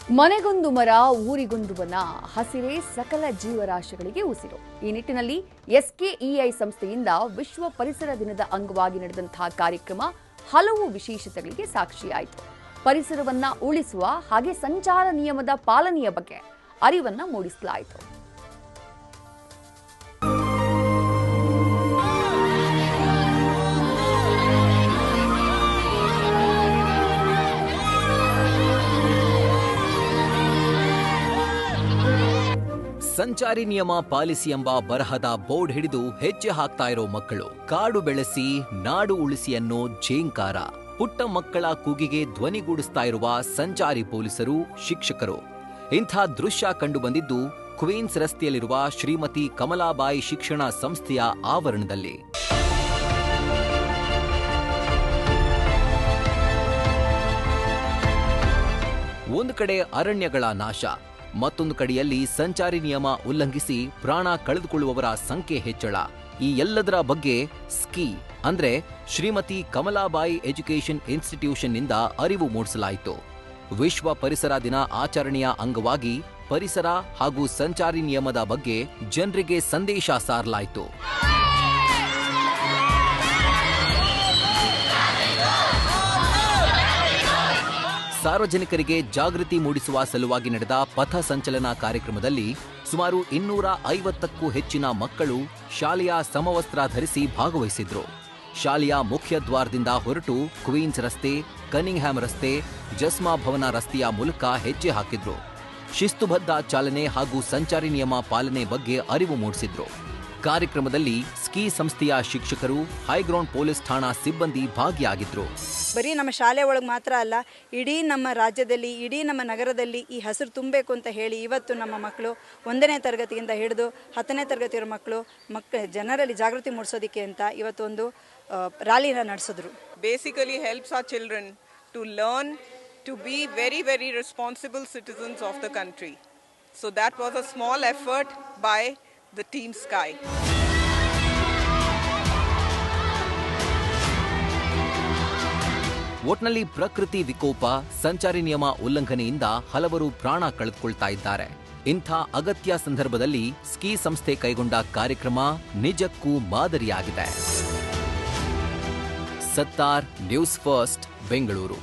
ಮನೆಗೊಂದು ಮರ ಊರಿಗೊಂದು ವನ, ಹಸಿರೇ ಸಕಲ ಜೀವರಾಶಿಗಳಿಗೆ ಉಸಿರು. ಈ ನಿಟ್ಟಿನಲ್ಲಿ ಎಸ್ಕೆಇಐ ಸಂಸ್ಥೆಯಿಂದ ವಿಶ್ವ ಪರಿಸರ ದಿನದ ಅಂಗವಾಗಿ ನಡೆದಂತಹ ಕಾರ್ಯಕ್ರಮ ಹಲವು ವಿಶೇಷತೆಗಳಿಗೆ ಸಾಕ್ಷಿಯಾಯಿತು. ಪರಿಸರವನ್ನ ಉಳಿಸುವ ಹಾಗೆ ಸಂಚಾರ ನಿಯಮದ ಪಾಲನೆಯ ಬಗ್ಗೆ ಅರಿವನ್ನ ಮೂಡಿಸಲಾಯಿತು. ಸಂಚಾರಿ ನಿಯಮ ಪಾಲಿಸಿ ಎಂಬ ಬರಹದ ಬೋರ್ಡ್ ಹಿಡಿದು ಹೆಜ್ಜೆ ಹಾಕ್ತಾ ಇರೋ ಮಕ್ಕಳು, ಕಾಡು ಬೆಳೆಸಿ ನಾಡು ಉಳಿಸಿ ಅನ್ನೋ ಝೇಂಕಾರ, ಪುಟ್ಟ ಮಕ್ಕಳ ಕೂಗಿಗೆ ಧ್ವನಿಗೂಡಿಸ್ತಾ ಇರುವ ಸಂಚಾರಿ ಪೊಲೀಸರು, ಶಿಕ್ಷಕರು. ಇಂಥ ದೃಶ್ಯ ಕಂಡುಬಂದಿದ್ದು ಕ್ವೀನ್ಸ್ ರಸ್ತೆಯಲ್ಲಿರುವ ಶ್ರೀಮತಿ ಕಮಲಾಬಾಯಿ ಶಿಕ್ಷಣ ಸಂಸ್ಥೆಯ ಆವರಣದಲ್ಲಿ. ಒಂದು ಕಡೆ ಅರಣ್ಯಗಳ ನಾಶ, ಮತ್ತೊಂದು ಕಡೆಯಲ್ಲಿ ಸಂಚಾರಿ ನಿಯಮ ಉಲ್ಲಂಘಿಸಿ ಪ್ರಾಣ ಕಳೆದುಕೊಳ್ಳುವವರ ಸಂಖ್ಯೆ ಹೆಚ್ಚಳ. ಈ ಎಲ್ಲದರ ಬಗ್ಗೆ ಸ್ಕಿ ಅಂದ್ರೆ ಶ್ರೀಮತಿ ಕಮಲಾಬಾಯಿ ಎಜುಕೇಷನ್ ಇನ್ಸ್ಟಿಟ್ಯೂಷನ್ನಿಂದ ಅರಿವು ಮೂಡಿಸಲಾಯಿತು. ವಿಶ್ವ ಪರಿಸರ ದಿನ ಆಚರಣೆಯ ಅಂಗವಾಗಿ ಪರಿಸರ ಹಾಗೂ ಸಂಚಾರಿ ನಿಯಮದ ಬಗ್ಗೆ ಜನರಿಗೆ ಸಂದೇಶ ಸಾರಲಾಯಿತು. ಸಾರ್ವಜನಿಕರಿಗೆ ಜಾಗೃತಿ ಮೂಡಿಸುವ ಸಲುವಾಗಿ ನಡೆದ ಪಥ ಸಂಚಲನ ಕಾರ್ಯಕ್ರಮದಲ್ಲಿ ಸುಮಾರು 250ಕ್ಕೂ ಹೆಚ್ಚಿನ ಮಕ್ಕಳು ಶಾಲೆಯ ಸಮವಸ್ತ್ರ ಧರಿಸಿ ಭಾಗವಹಿಸಿದ್ರು. ಶಾಲೆಯ ಮುಖ್ಯ ದ್ವಾರದಿಂದ ಹೊರಟು ಕ್ವೀನ್ಸ್ ರಸ್ತೆ, ಕನಿಂಗ್ಹ್ಯಾಮ್ ರಸ್ತೆ, ಜಸ್ಮಾ ಭವನ ರಸ್ತೆಯ ಮೂಲಕ ಹೆಜ್ಜೆ ಹಾಕಿದ್ರು. ಶಿಸ್ತುಬದ್ಧ ಚಾಲನೆ ಹಾಗೂ ಸಂಚಾರಿ ನಿಯಮ ಪಾಲನೆ ಬಗ್ಗೆ ಅರಿವು ಮೂಡಿಸಿದ್ರು. ಕಾರ್ಯಕ್ರಮದಲ್ಲಿ ಸ್ಕಿ ಸಂಸ್ಥೆಯ ಶಿಕ್ಷಕರು, ಹೈಗ್ರೌಂಡ್ ಪೊಲೀಸ್ ಠಾಣಾ ಸಿಬ್ಬಂದಿ ಭಾಗಿಯಾಗಿದ್ರು. ಬರೀ ನಮ್ಮ ಶಾಲೆ ಒಳಗೆ ಮಾತ್ರ ಅಲ್ಲ, ಇಡೀ ನಮ್ಮ ರಾಜ್ಯದಲ್ಲಿ, ಇಡೀ ನಮ್ಮ ನಗರದಲ್ಲಿ ಈ ಹಸಿರು ತುಂಬಬೇಕು ಅಂತ ಹೇಳಿ ಇವತ್ತು ನಮ್ಮ ಮಕ್ಕಳು 1ನೇ ತರಗತಿಯಿಂದ ಹಿಡಿದು 10ನೇ ತರಗತಿಯ ಮಕ್ಕಳು ಜನರಲ್ಲಿ ಜಾಗೃತಿ ಮೂಡಿಸೋದಕ್ಕೆ ಅಂತ ಇವತ್ತು ಒಂದು ರ್ಯಾಲಿನ ನಡೆಸಿದ್ರು. Basically helps our children to learn to be very, very responsible citizens of the country. So that was a small effort by the Team Sky. ಒಟ್ನಲ್ಲಿ ಪ್ರಕೃತಿ ವಿಕೋಪ, ಸಂಚಾರಿ ನಿಯಮ ಉಲ್ಲಂಘನೆಯಿಂದ ಹಲವರು ಪ್ರಾಣ ಕಳೆದುಕೊಳ್ತಾ ಇದ್ದಾರೆ. ಇಂಥ ಅಗತ್ಯ ಸಂದರ್ಭದಲ್ಲಿ ಸ್ಕಿ ಸಂಸ್ಥೆ ಕೈಗೊಂಡ ಕಾರ್ಯಕ್ರಮ ನಿಜಕ್ಕೂ ಮಾದರಿಯಾಗಿದೆ. ಸತ್ತಾರ್, ನ್ಯೂಸ್ ಫಸ್ಟ್, ಬೆಂಗಳೂರು.